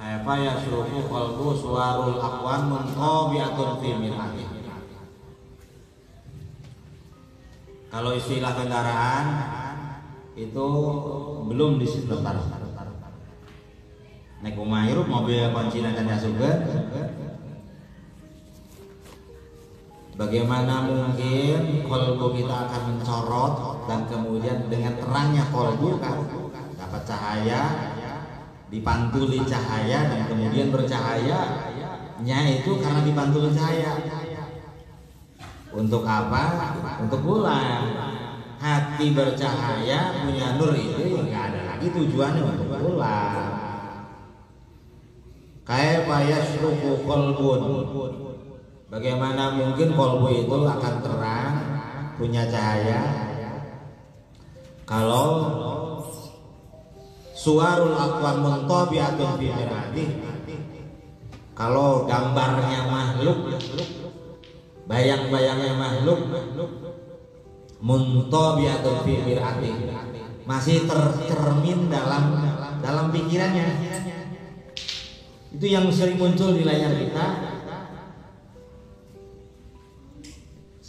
kaifa yasrufu qalbu suwarul aqwan muntabi'atun fi mir'ati. Kalau istilah kendaraan itu belum disetar. Nek kumaha hirup mobil kuncina dan jasukeun. Bagaimana mungkin kolbu kita akan mencorot dan kemudian dengan terangnya kolbu dapat cahaya, dipantuli cahaya dan kemudian bercahayanya itu karena dipantuli cahaya. Untuk apa? Untuk pulang. Hati bercahaya punya nur itu nggak ada lagi tujuannya untuk pulang. Kaifa yasrufu qalbun. Bagaimana mungkin kolbu itu akan terang, punya cahaya, kalau suwarul aqwan muntabi'atun fi mir'ati. Kalau gambarnya makhluk, bayang-bayangnya makhluk, muntabi'atun fi mir'ati, masih tercermin dalam pikirannya. Itu yang sering muncul di layar kita,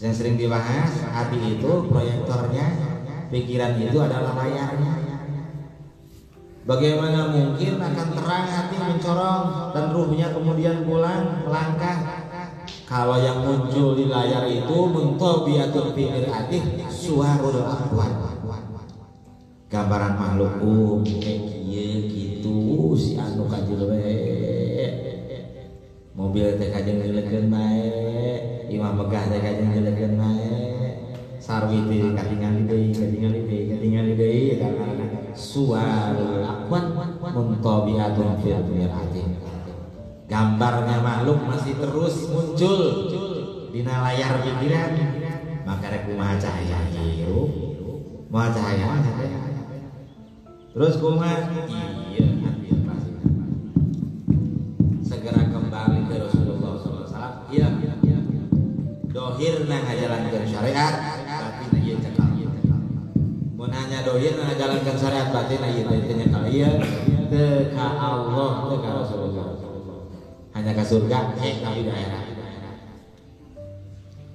yang sering dibahas. Hati itu proyektornya, pikiran itu adalah layarnya. Bagaimana mungkin akan terang hati mencorong dan ruhnya kemudian pulang melangkah kalau yang muncul di layar itu muntabi'atun fi mir'ati suwarul aqwan, gambaran makhluk kayak gitu si anu kajil we mobil teh kajeng ngeulekeun bae, imam megah teh kajeng ngeulekeun bae, sarwi teh katingali deui karena suwarul aqwan muntabi'atun fi mir'ati. Gambarnya makhluk masih terus muncul di layar pikiran, maka rek kumaha cahaya hirup, moal cahaya terus kumaha iya pasti segera kembali ke Rasulullah SAW. Iya dohirna ngajalankeun syariat batin ieu cekal. Mun hanya dohir ngajalankeun syariat batin ieu teh nyekal ieu teu ka Allah teu ka Rasulullah. Hanya ke surga tapi daerah.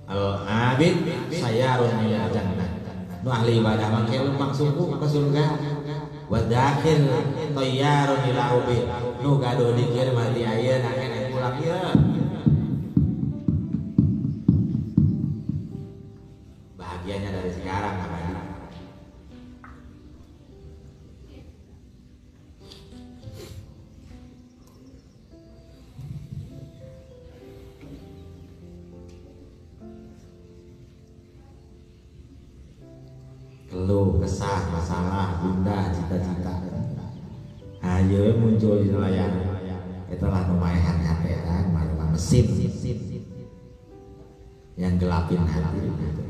Al-abid sayarun ila jannah. Nu ahli ibadah mangke lumpang suku ke surga. Wa dakhil tayyarun ila ubi. Nu gaduh dikir mati ayeuna keneh pulang ieu. Bahagianya dari sekarang abadi. Keluh kesah masalah gundah cita-cita ayo muncul di layar itulah lumayan hati kan malah mesin yang gelapin hati gitu.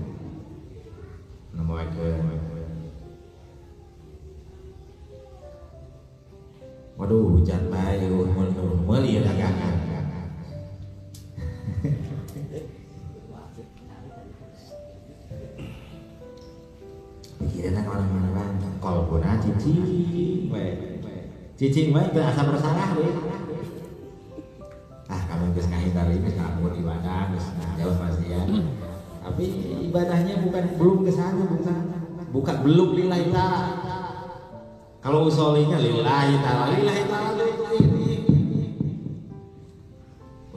Waduh hujan bayu meli dagangan pikiran orang-orang kolbuna cicing itu asa bersalah we. Kamu geus ngahindari geus ngabur ibadah geus jauh masih ya. Tapi ibadahnya belum ke sana, belum lillahi ta'ala. Kalau usolihnya lillahi ta'ala ini.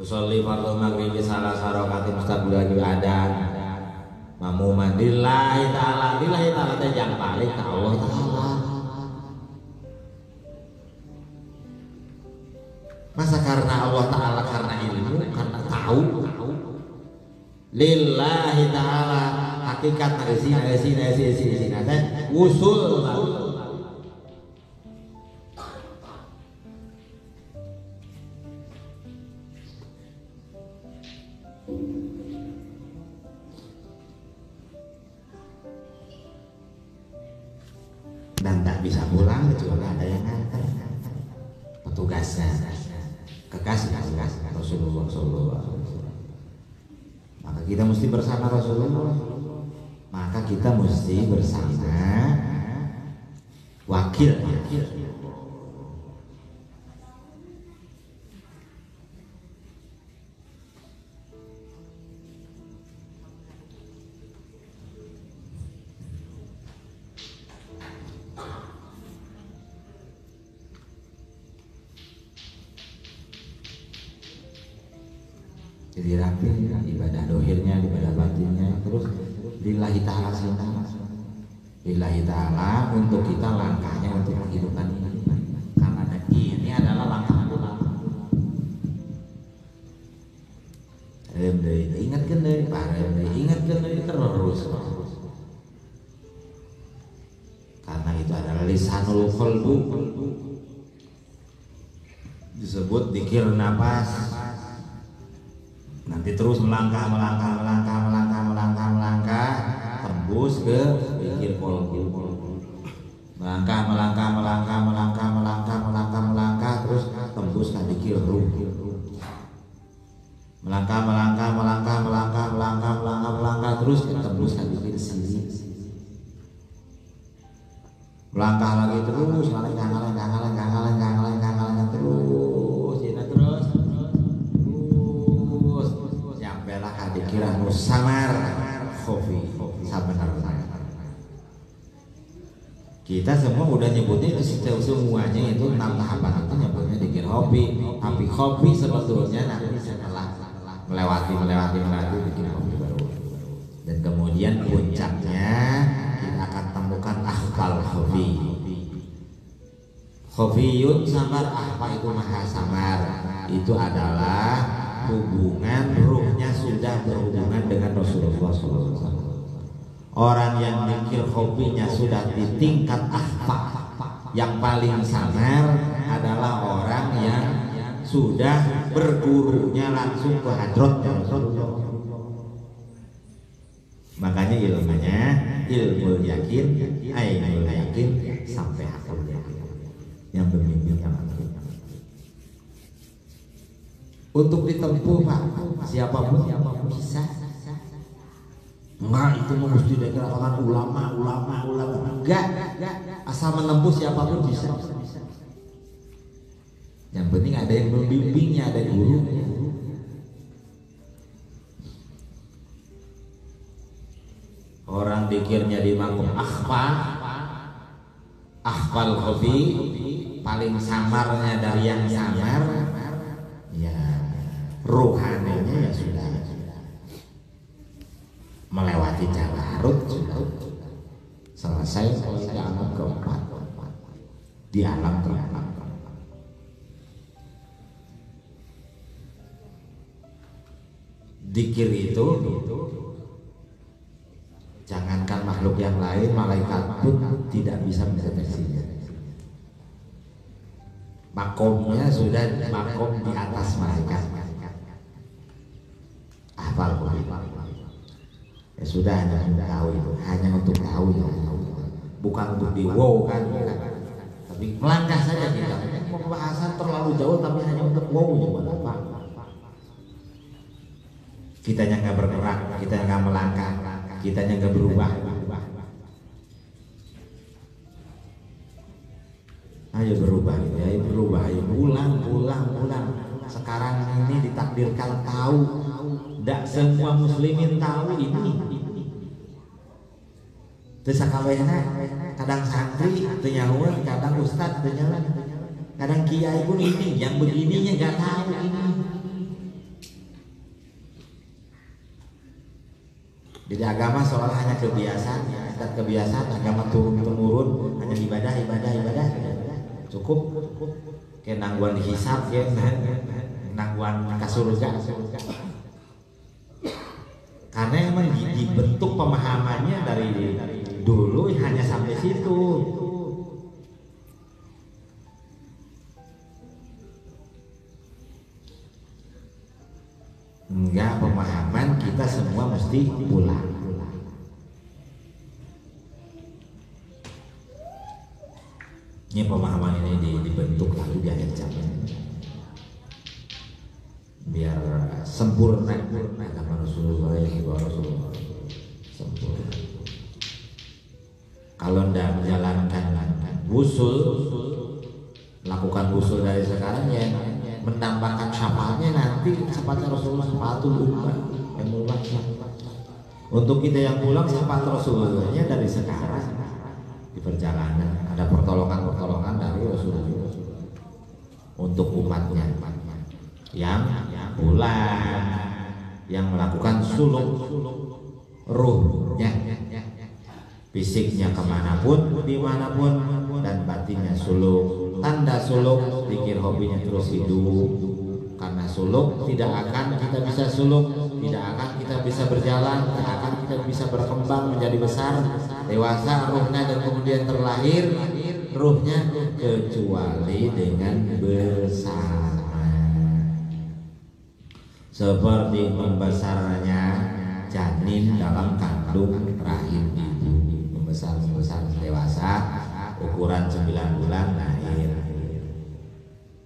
Usolli fardhu maghrib salah sarakatin mustaqbil adan. Mamuman lillahi ta'ala teh yang paling ka Allah Ta'ala. Masa karena Allah Ta'ala, karena ilmu, karena tahu lillahi ta'ala hakikat sini teh usul dan tak bisa pulang kecuali ada yang nganter petugasnya kekasih Rasulullah SAW. Maka kita mesti bersama Rasulullah, maka kita mesti bersama wakil. dirapi ibadah dohirnya, ibadah batinnya, terus lillahi ta'ala semata. Lillahi ta'ala untuk kita langkahnya untuk kehidupan ini, karena ini adalah langkah pulang. Ingatkan deh, ingatkan deh terus. Karena itu adalah lisanul qalbu, disebut dikir nafas. Nanti terus melangkah, tembus ke dikir qalbu. Melangkah, terus tembus ke dikir ruh. Melangkah, terus tembus ke dikir sini. Melangkah lagi terus, terus sampailah ke dikir samar khofi sebenarnya. Kita semua udah nyebutnya itu semuanya itu 6 tahapan itu nyebutnya dikir khofi, tapi khofi sebetulnya nanti setelah melewati dikir khofi baru. Dan kemudian puncaknya kita akan temukan akhfal khofi. Khofiyun samar, apa itu maha samar? Itu adalah hubungan ruhnya sudah berhubungan dengan Rasulullah SAW. Orang yang dikir khofinya sudah di tingkat akhfa, yang paling samar adalah orang yang sudah bergurunya langsung ke hadrat Rasulullah. Makanya ilmunya ilmu yakin, ainul yakin, sampai hakul yakin, yang bermimpi untuk ditempuh Pak, siapapun bisa. Enggak, itu mesti dikatakan ulama. Enggak, asal menempuh siapapun bisa. Yang penting ada yang membimbingnya, ada gurunya. Orang dikirnya di makom akhfal khofi, paling samarnya dari yang samar, ya ruhaninya ya sudah melewati jabarut, sudah selesai di alam keempat, di alam keempat. Dikir itu jangankan makhluk yang lain, malaikat pun tidak bisa mendeteksinya. Makomnya sudah makom di atas malaikat. Hafal ya sudah, hanya untuk tahu itu, hanya untuk tahu ya, bukan untuk di wow kan, tapi melangkah saja kita. Mau pembahasan terlalu jauh tapi hanya untuk wow ya, Pak. Kitanya nggak bergerak, kita nggak melangkah, kitanya nggak berubah. Ayo berubah, ya berubah, ayo ulang. Sekarang ini ditakdirkan tahu, tidak semua muslimin tahu ini. Terus sakawehna, kadang santri tenyawan, kadang ustad tenyawan, kadang kiai pun ini, yang begininya nggak tahu ini. Jadi agama soal hanya kebiasaan, agama turun-temurun, hanya ibadah, cukup. Kayak nangguan dihisab, ya, nangguan ke surga. Karena emang dibentuk pemahamannya dari dulu hanya sampai situ. Enggak, pemahaman kita semua mesti pulang. Ini pemahaman ini dibentuk lalu di akhir zaman biar sempurna agama Rasulullah sempurna. Kalau tidak menjalankan wusul, lakukan wusul dari sekarang ya, menambahkan syafaatnya nanti syafaatnya Rasulullah, syafaatul ummah yang mulia. Untuk kita yang pulang, syafaat Rasulullahnya dari sekarang di perjalanan ada pertolongan dari Rasulullah untuk umatnya yang pulang. yang melakukan suluk ruhnya, fisiknya kemanapun, dimanapun, dan batinnya suluk. Tanda suluk, pikir hobinya terus hidup. Karena suluk tidak akan kita bisa suluk, tidak akan kita bisa berjalan, tidak akan kita bisa berkembang menjadi besar, dewasa ruhnya, dan kemudian terlahir ruhnya, kecuali dengan bersama. Seperti membesarnya janin dalam kandung rahim ibu, membesar dewasa, ukuran 9 bulan lahir.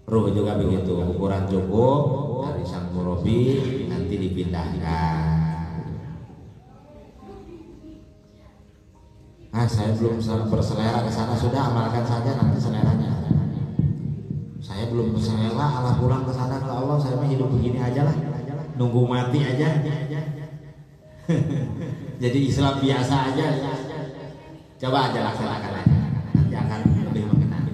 Ruh juga begitu, ukuran cukup dari sang murabi nanti dipindahkan. Saya belum berselera ke sana, sudah amalkan saja nanti seleranya. Saya belum berselera, Allah pulang ke sana ke Allah, saya mah hidup begini aja lah, nunggu mati aja. Jadi Islam biasa aja. Coba aja laksanakan aja, nanti akan lebih mengenal.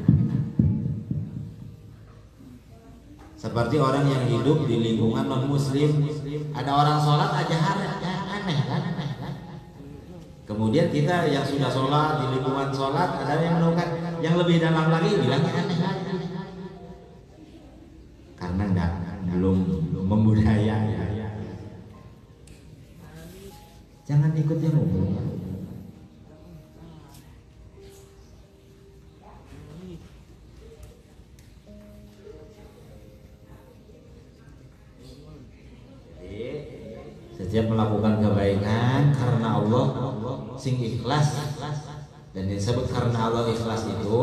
Seperti orang yang hidup di lingkungan non muslim, ada orang sholat aja aneh kan? Kemudian kita yang sudah sholat di lingkungan sholat, ada yang menemukan yang lebih dalam lagi bilangnya aneh. Karena belum membudaya. Jangan ikut yang umum. Setiap melakukan kebaikan karena Allah sing ikhlas, dan disebut karena Allah ikhlas itu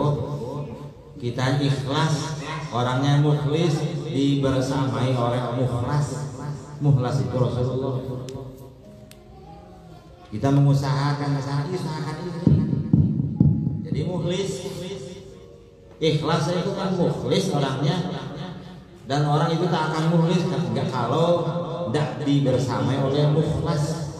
kita ikhlas, orangnya mukhlis dibersamai oleh mukhlas. Mukhlas itu Rasulullah. Kita mengusahakan usahakan itu. Jadi mukhlis, ikhlas itu kan mukhlis orangnya, dan orang itu tak akan mukhlis enggak kalau tidak dibersamai oleh mukhlas.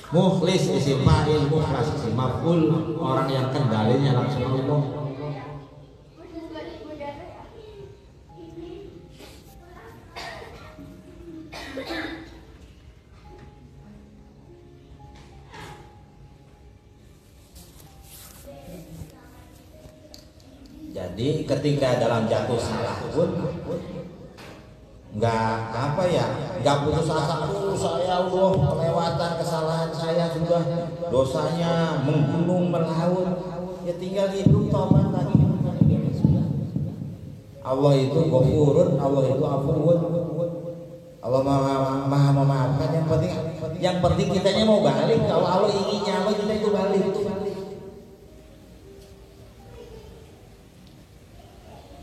Mukhlis isim fa'il, mukhlas isim maf'ul, orang yang kendalinya langsung Allah. Jadi ketika dalam jatuh salah pun nggak putus asa. Saya udah kelewatan kesalahan saya, sudah dosanya menggunung melaut, ya tinggal hidup tobat lagi. Allah itu Ghafurun, Allah itu Afuwun, Allah maha memaafkan. Yang penting kitanya mau balik. Kalau Allah inginnya Allah kita itu balik.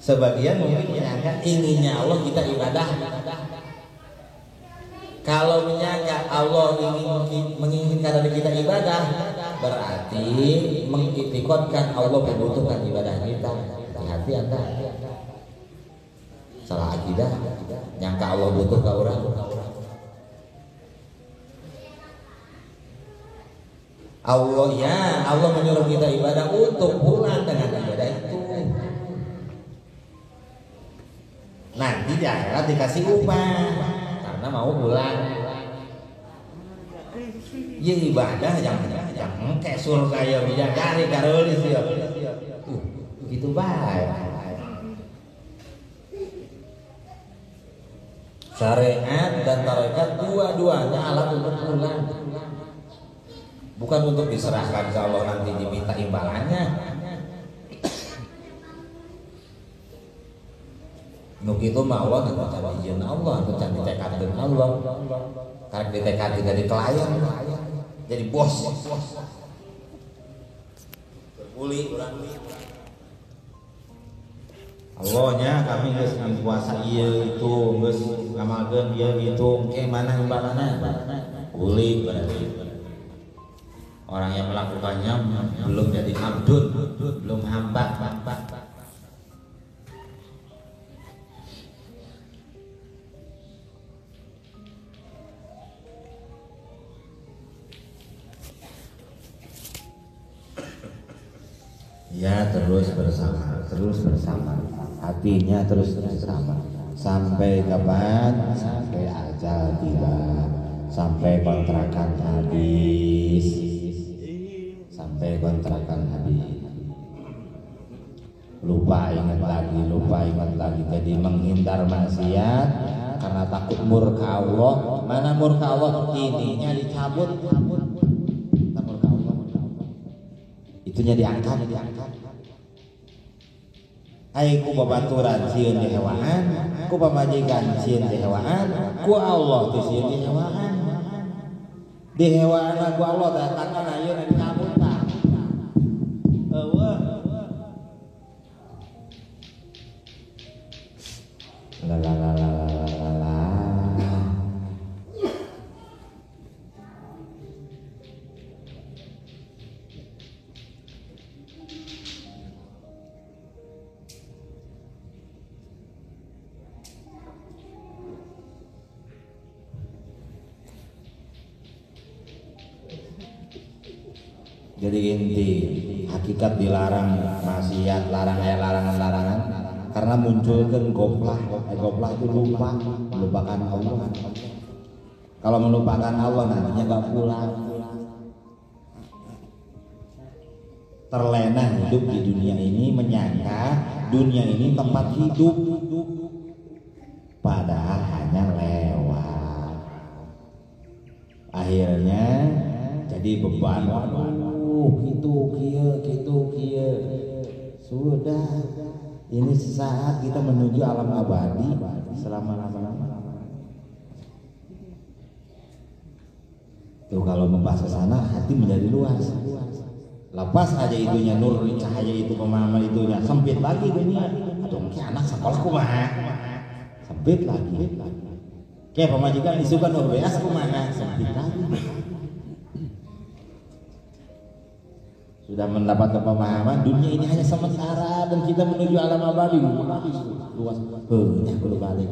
Sebagian mungkin menyangka inginnya Allah kita ibadah. Kalau menyangka Allah menginginkan dari kita ibadah, berarti mengitikadkan Allah membutuhkan ibadah kita. Hati-hati Anda. Salah akidah, nyangka Allah butuh ke orang. Allah menyuruh kita ibadah untuk pulang dengan ibadah itu. Nanti di akhirat dikasih upah karena mau pulang. Ya ibadah yang kayak surga ya bidadari karolis ya. Gitu baik. Syariat dan tarekat dua-duanya alat untuk pulang. Bukan untuk diserahkan ke Allah nanti diminta imbalannya. Nuk itu mah Allah untuk cari izin Allah, untuk cari tekad dengan Allah. Karena ditekad dari klien, jadi bos. Berkuli orang. Allahnya kami geus puasa ieu itu, geus ngamalkeun ieu itu, ke mana imbalanna? Kuli berarti. Orang yang melakukannya belum jadi abdun, belum hamba. Ya terus bersama, hatinya terus bersama. Sampai kapan? Sampai ajal tiba, sampai kontrakan habis, sampai kontrakan habis. Lupa ingat lagi, jadi menghindar maksiat karena takut murka Allah. Mana murka Allah? Ininya dicabut, murka Allah itunya diangkat. Hai ku babaturan sieun di hewaan, ku pamajikan sieun di hewaan, ku Allah teh sieun di hewaan. Di hewaan ku Allah datangkan ayeuna dicabut tah. Eueuh. La la la la la la la. Jadi inti hakikat dilarang maksiat, larang larangan karena munculkan goplah itu melupakan Allah. Kalau melupakan Allah nantinya gak pulang, terlena hidup di dunia ini, menyangka dunia ini tempat hidup, padahal hanya lewat. Akhirnya jadi beban. Gitu kia. Sudah, ini sesaat kita menuju alam abadi selama-lamanya. Tuh kalau membahas ke sana hati menjadi luas. Lepas aja itunya nur cahaya itu, pemahaman itunya sempit lagi dunia. Atau mungkin anak sekolah kumaha sempit lagi. Kayak pemajikan isukan nur beas kumaha sempit lagi. Sudah mendapatkan pemahaman dunia ini hanya sementara dan kita menuju alam abadi luas. Perlu balik.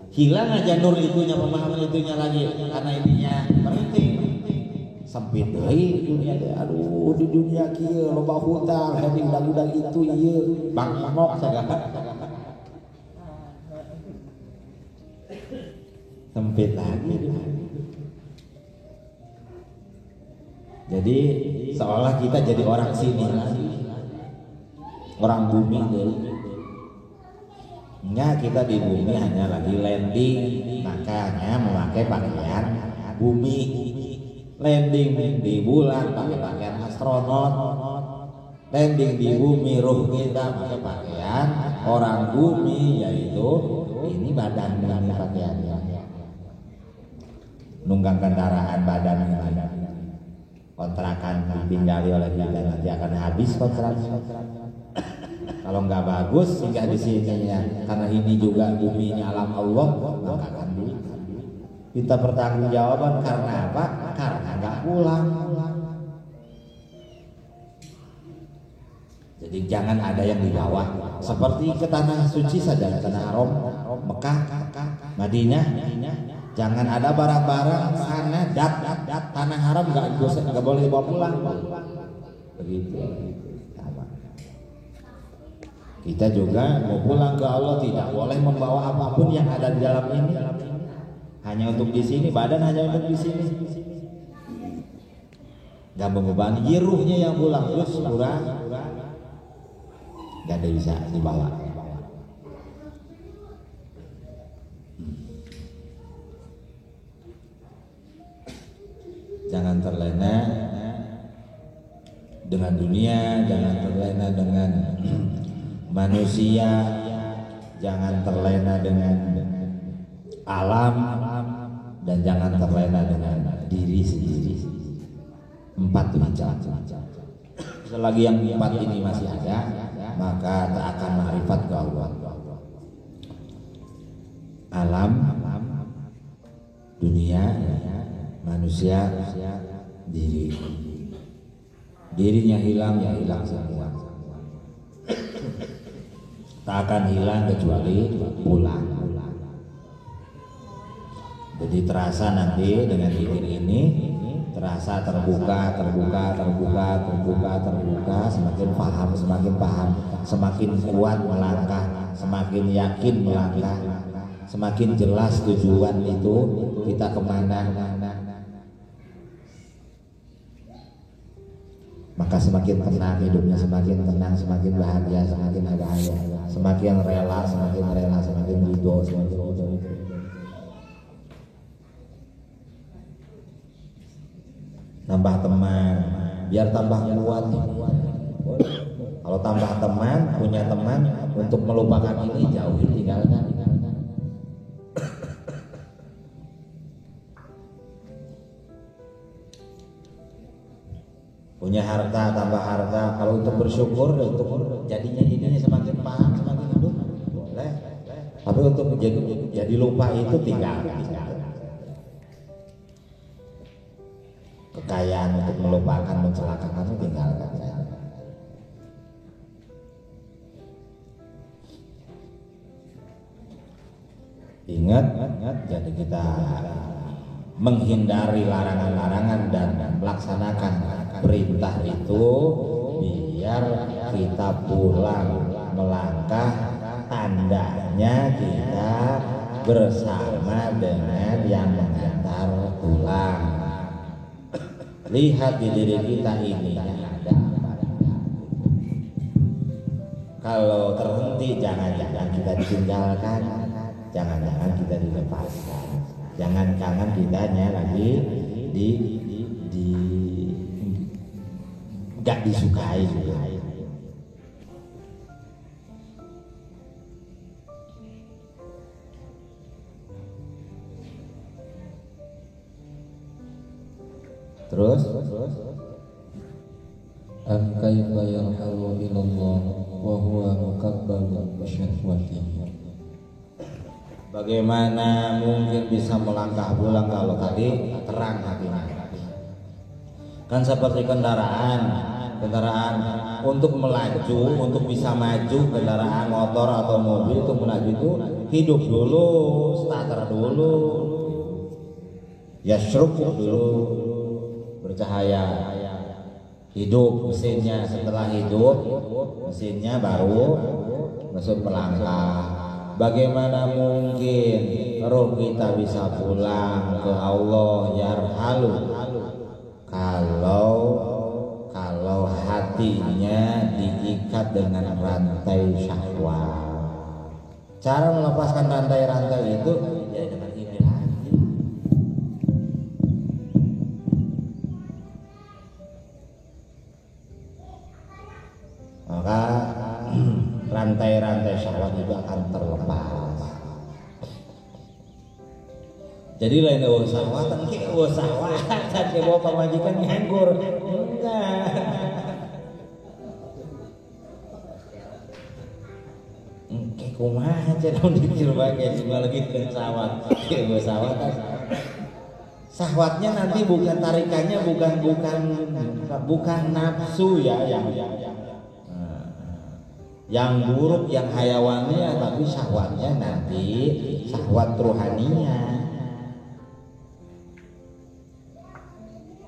Hilang aja nur itunya, pemahaman itunya lagi karena ininya berhenti. Sempit deui dunia teh. Aduh, di dunia kieu loba hutang, jadi budak-budak itu ieu bangkok sagala. Sempit lagi. Jadi seolah kita jadi orang sini lagi, orang bumi deh. Enggak, kita di bumi hanya lagi landing, makanya memakai pakaian bumi. Landing di bulan pakai pakaian astronot, landing di bumi ruh kita pakai pakaian orang bumi, yaitu ini badan dengan pakaiannya. Nunggang kendaraan badan. Kontrakan ditinggali oleh kita nanti akan habis kontraknya. Kalau nggak bagus singgah di sini ya, karena ini juga bumi ini alam Allah, maka akan kita pertanggungjawaban karena apa? Karena nggak pulang. Jadi jangan ada yang dibawa seperti ke tanah suci saja, tanah haram, Mekah, Madinah. Jangan ada barang-barang sana tanah haram nggak boleh dibawa pulang. Begitu. Kita juga mau pulang ke Allah tidak boleh membawa apapun yang ada di dalam ini. Hanya untuk di sini, badan hanya untuk di sini. Gak membebani, ruhnya yang pulang terus kurang. Gak ada bisa dibawa. Jangan terlena dengan dunia, jangan terlena dengan manusia, jangan terlena dengan alam, dan jangan terlena dengan diri sendiri. 4 ini selagi yang 4 ini masih ada, maka tak akan ma'rifat ke Allah. Alam, dunia, manusia, dirinya hilang, ya hilang semua. Tak akan hilang kecuali pulang. Jadi terasa nanti dengan zikir ini, terasa terbuka, semakin paham, semakin kuat melangkah, semakin yakin melangkah. semakin jelas tujuan itu kita kemana, maka semakin tenang hidupnya, semakin tenang, semakin bahagia, semakin bahagia, semakin rela, semakin ridho, semakin ridho. Tambah teman, biar tambah kuat. Kalau tambah teman, punya teman untuk melupakan ini jauhi, tinggalkan. Punya harta, tambah harta. Kalau untuk bersyukur, untuk jadinya semakin paham, semakin hidup, boleh. Tapi untuk jadi lupa itu tinggalkan. Kekayaan untuk melupakan, mencelakakan, tinggalkan. Ingat, jadi kita menghindari larangan-larangan dan melaksanakan perintah itu biar kita pulang melangkah, tandanya kita bersama dengan yang mengantar pulang. Lihat di diri kita ini ada apa. Kalau terhenti jangan-jangan kita ditinggalkan, jangan-jangan kita dilepaskan, jangan-jangan kitanya lagi gak disukai juga. Terus kaifa yarhalu ilallah wa huwa muqabbalun bi syahwatihi. Bagaimana mungkin bisa melangkah pulang kalau tadi terang hatinya? Kan seperti kendaraan untuk melaju, untuk bisa maju, kendaraan motor atau mobil untuk melaju itu hidup dulu, starter dulu, ya syuruk dulu, bercahaya, hidup mesinnya. Setelah hidup mesinnya baru masuk melangkah. Bagaimana mungkin roh kita bisa pulang ke Allah yarhalu kalau hatinya diikat dengan rantai syahwat. Cara melepaskan rantai-rantai itu ya dengan ini lagi. Maka rantai-rantai syahwat itu akan terlepas. Jadi lain syahwatan ke syahwatan ke bawa pamajikan nganggur. Enggak. Kayak kumaha aja dong dikir bae cuma lagi ke syahwat. Ke syahwatan. Syahwatnya nanti bukan tarikannya bukan nafsu ya yang buruk, yang hayawannya, tapi syahwatnya nanti syahwat rohaninya.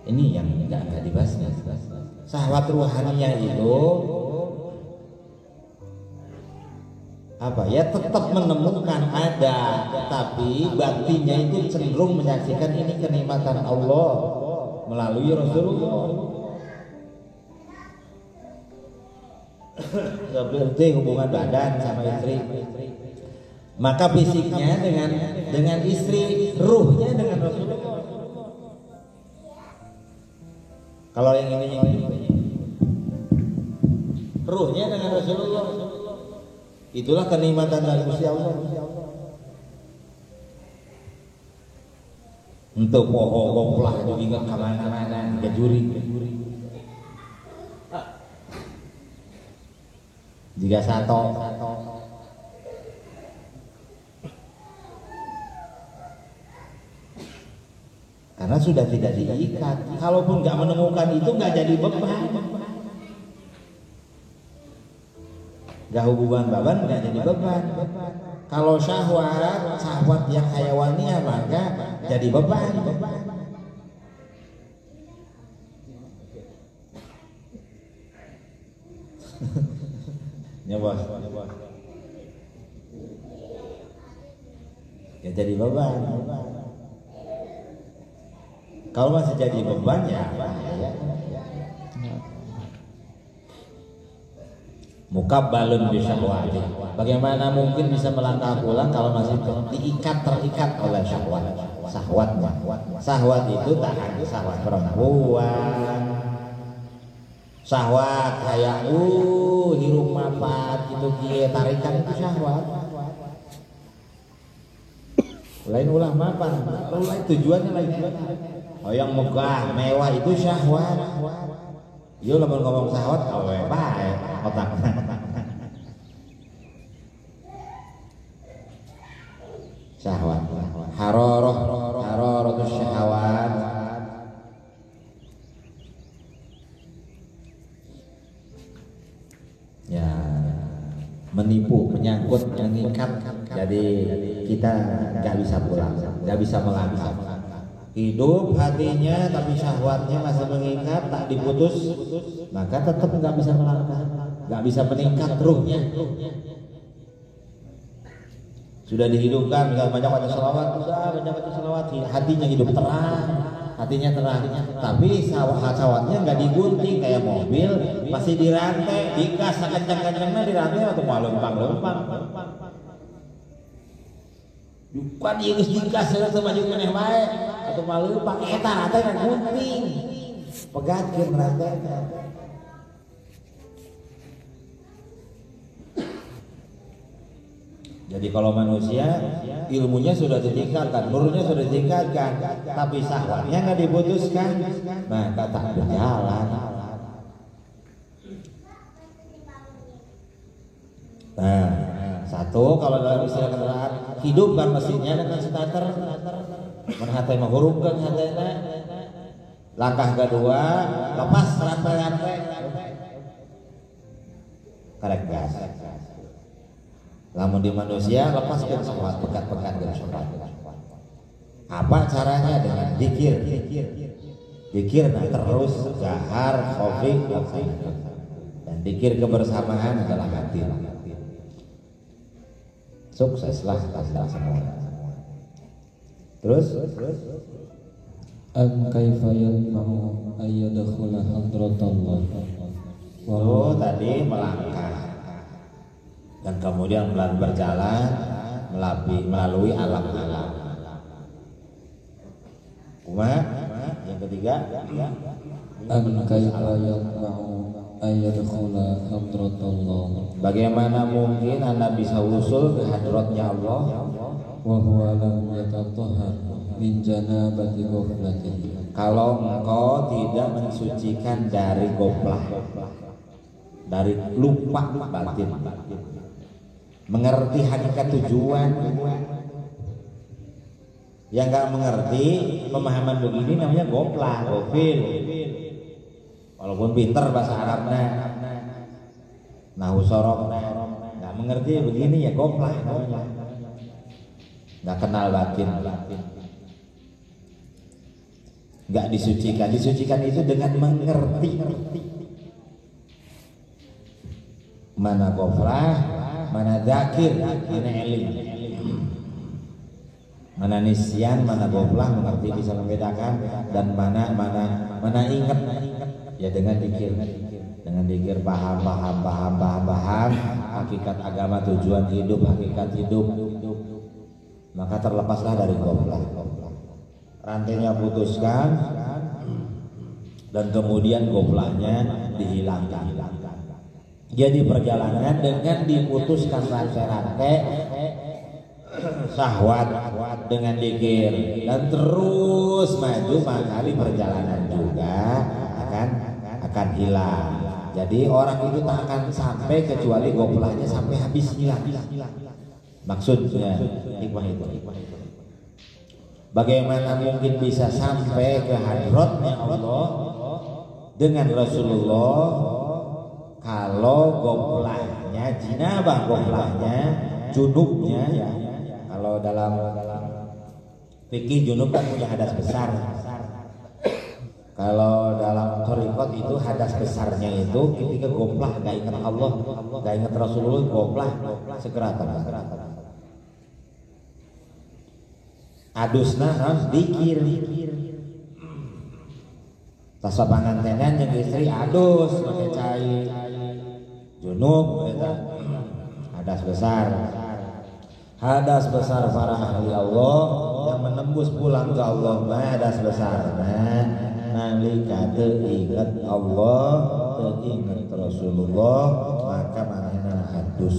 Ini yang enggak dibahas. Syahwat rohaninya itu apa ya, tetap menemukan ada, tapi batinnya itu cenderung menyaksikan ini kenikmatan Allah melalui Rasulullah. Seperti hubungan badan sama istri, maka fisiknya dengan istri, ruhnya dengan Rasulullah. Kalau yang ini ruhnya dengan Rasulullah, itulah kenikmatan dari Gusti Allah. Untuk pohon itu ingat kemana-mana, kejuri. Jika satu karena sudah tidak diikat. Kalaupun nggak menemukan itu nggak jadi beban, nggak hubungan beban, nggak jadi beban. Kalau syahwat yang hayawani maka jadi beban. Ya bos. jadi beban. Kalau masih jadi beban ya bahaya. Mukabbalun bisyahwati. Bagaimana mungkin bisa melangkah pulang kalau masih terikat oleh syahwat. Syahwat itu tak hanya syahwat perempuan, syahwat kayak hirup mapat gitu tarikan itu syahwat. Lain ulah mapan, lain tujuannya lain. Oh yang megah mewah itu syahwat. Yo lamun ngomong syahwat awe bae otak. Syahwat. Hararah syahwat. Ya, menipu, menyangkut, mengikat. Jadi kita nggak bisa pulang, nggak bisa melangkah. Hidup hatinya tapi syahwatnya masih mengikat, tak diputus, maka tetap nggak bisa melangkah, nggak bisa meningkat ruhnya. Sudah dihidupkan, misalnya banyak baca selawat, hatinya hidup terang, hatinya terang. Tapi syahwatnya nggak digunting kayak mobil, masih dirantai, dikas kencang-kencangnya dirantai atau mau lempang. Bukan dia geus digas atau maju meneh bae atau malu pakai eta rantai dan gunting. Pegatkeun rantainya. Jadi kalau manusia ilmunya sudah ditingkatkan, nurnya sudah ditingkatkan, tapi syahwatnya nggak diputuskan, maka tak berjalan. Nah, satu kalau dalam istilah kendaraan hidupkan mesinnya dengan starter, menhatai menghurufkan hatena. Langkah kedua, lepas rantai-rantai, karek gas. Lamun di manusia lepaskan syahwat, pekat-pekat dari syahwat. Apa caranya? Dengan zikir. Zikir terus jahar, khofif, dan zikir kebersamaan adalah hati. Sukseslah kita semua. Terus kaifa yalma'u ayyadkhula hadratallah. Oh, tadi melangkah dan kemudian berjalan melalui alam-alam. Yang ketiga, kaifa yalma'u ayyadkhula hadratallah. Bagaimana mungkin Anda bisa usul ke hadratnya Allah? Wa huwa lam yatatahhar min janabati ghaflatihi. Kalau engkau tidak mensucikan dari goplah, dari lupa batin, mengerti hakikat tujuan. Yang nggak mengerti pemahaman begini namanya goplah, gofil. Walaupun pinter bahasa Arabnya, nahu sorok, nggak mengerti begini ya goplah namanya. Nggak kenal batin, nggak disucikan. Disucikan itu dengan mengerti. Mana goflah, mana zakir, mana elim, mana nisyan, mana goflah, mengerti bisa membedakan, dan mana ingat. Ya dengan dikir paham hakikat agama, tujuan hidup, hakikat hidup, maka terlepaslah dari goflah. Rantainya putuskan dan kemudian goflahnya dihilangkan. Jadi perjalanan dengan diputuskan rantai-rantai syahwat dengan dikir dan terus maju, maka di perjalanan juga akan hilang. Jadi orang itu tak akan sampai kecuali goplahnya sampai habis hilang. Maksudnya hikmah itu. Bagaimana mungkin bisa sampai ke hadratnya Allah dengan Rasulullah kalau goplahnya jinabah, goplahnya junubnya ya. Kalau dalam fikih junub kan punya hadas besar. Kalau dalam thariqat itu hadas besarnya itu ketika goplah gak ingat Allah, gak ingat Rasulullah, goplah segera tobat. adusna dikir tas pangantenan jeung istri adus make cai junub eta hadas besar para ahli Allah yang menembus pulang ke Allah mah hadas besar nalika teu inget Allah teu inget Rasulullah maka manehna hadus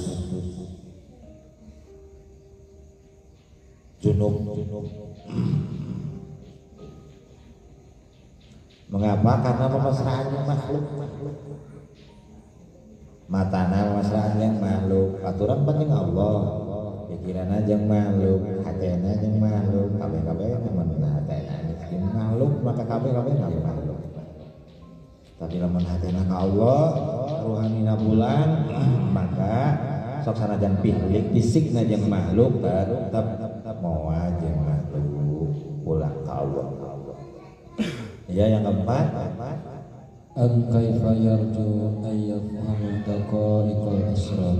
junub. Mengapa? Karena pemesraan yang makhluk. Matana pemesraan yang makhluk. Aturan penting Allah. Pikiran yang makhluk, hatena yang makhluk, kabeh-kabeh namun hatena miskin makhluk, maka kabeh-kabeh makhluk. Tapi lamun hatena ka Allah, ruhanina bulan, maka sok sanajan pihlik fisikna jeung makhluk tetap moal jeung makhluk pulang ka Allah. Ya yang keempat, an kaifa yarju ayyafhamu daqaiqal asrar.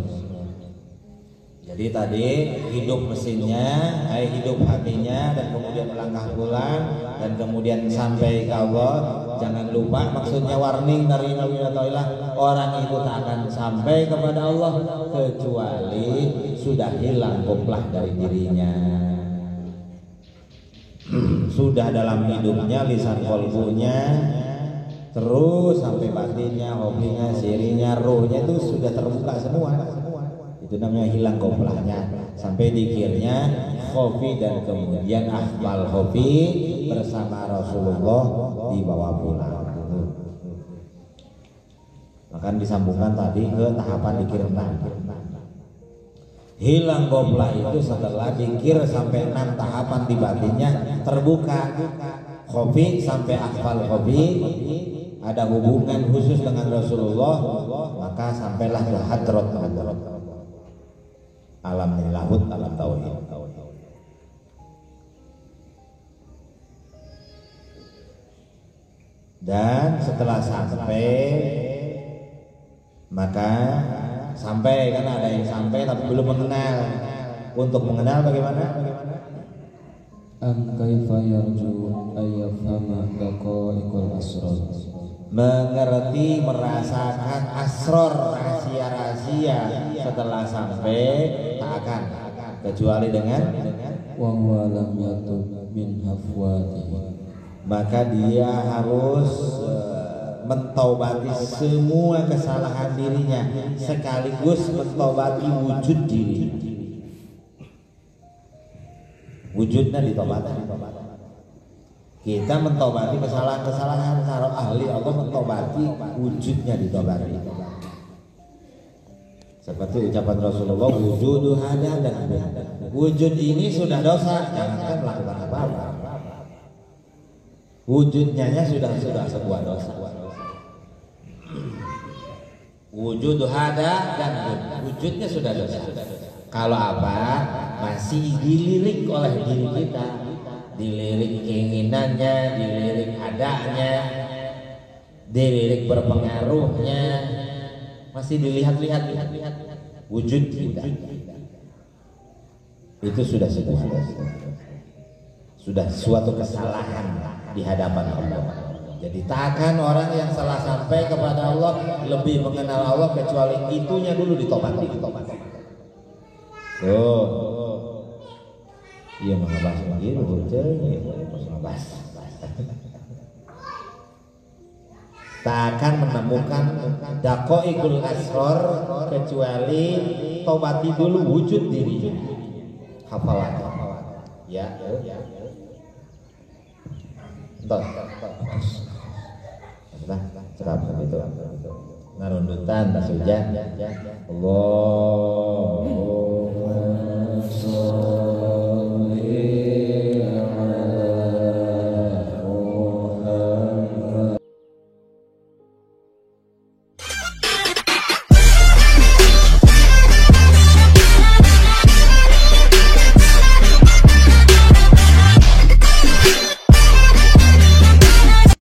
Jadi tadi hidup mesinnya, hidup hatinya, dan kemudian melangkah pulang, dan kemudian sampai ke Allah. Jangan lupa maksudnya warning dari Nabi Muhammad, orang itu tak akan sampai kepada Allah kecuali sudah hilang koplah dari dirinya. Sudah dalam hidupnya, lisan kolbunya, terus sampai batinnya, hobinya, sirinya, ruhnya itu sudah terbuka semua. Itu namanya hilang koplahnya. Sampai dikirnya khofi dan kemudian ahwal khofi bersama Rasulullah dibawa pulang. Maka disambungkan tadi ke tahapan dikir 6. Hilang koplah itu setelah dikir sampai 6 tahapan di batinnya terbuka. Khofi sampai ahwal khofi ada hubungan khusus dengan Rasulullah, maka sampailah ke hadrat alam lahut, alam tauhid. Dan setelah sampai, maka sampai kan ada yang sampai tapi belum mengenal. Untuk mengenal bagaimana? An kaifa yarju ayyafhama daqaiqal asrar. Mengerti, merasakan asror, rahasia-rahasia setelah sampai tak akan kecuali dengan wa huwa lam yatub min hafwatihi. Maka dia harus mentaubati semua kesalahan dirinya sekaligus mentaubati wujud diri. Wujudnya ditobati. Kita mentobati kesalahan-kesalahan, kalau ahli Allah mentobati wujudnya ditobati. Seperti ucapan Rasulullah, wujudu hada dan wujud ini sudah dosa, jangankan melakukan apa-apa. Wujudnya sudah sebuah dosa. Wujudu hada dan wujudnya sudah dosa. Kalau apa? Masih dilirik oleh diri kita. Dilirik keinginannya, dilirik adanya, dilirik berpengaruhnya, masih dilihat-lihat wujud kita. Itu sudah suatu kesalahan di hadapan Allah. Jadi takkan orang yang salah sampai kepada Allah lebih mengenal Allah kecuali itunya dulu ditobati. Tuh. Iya mengebahas begitu, mengebahas. Tak akan menemukan daqaiqul asrar kecuali tobati dulu wujud diri. Hafalat. Ya. Entar. Cerap begitu. Narundutan tas hujan. Allah.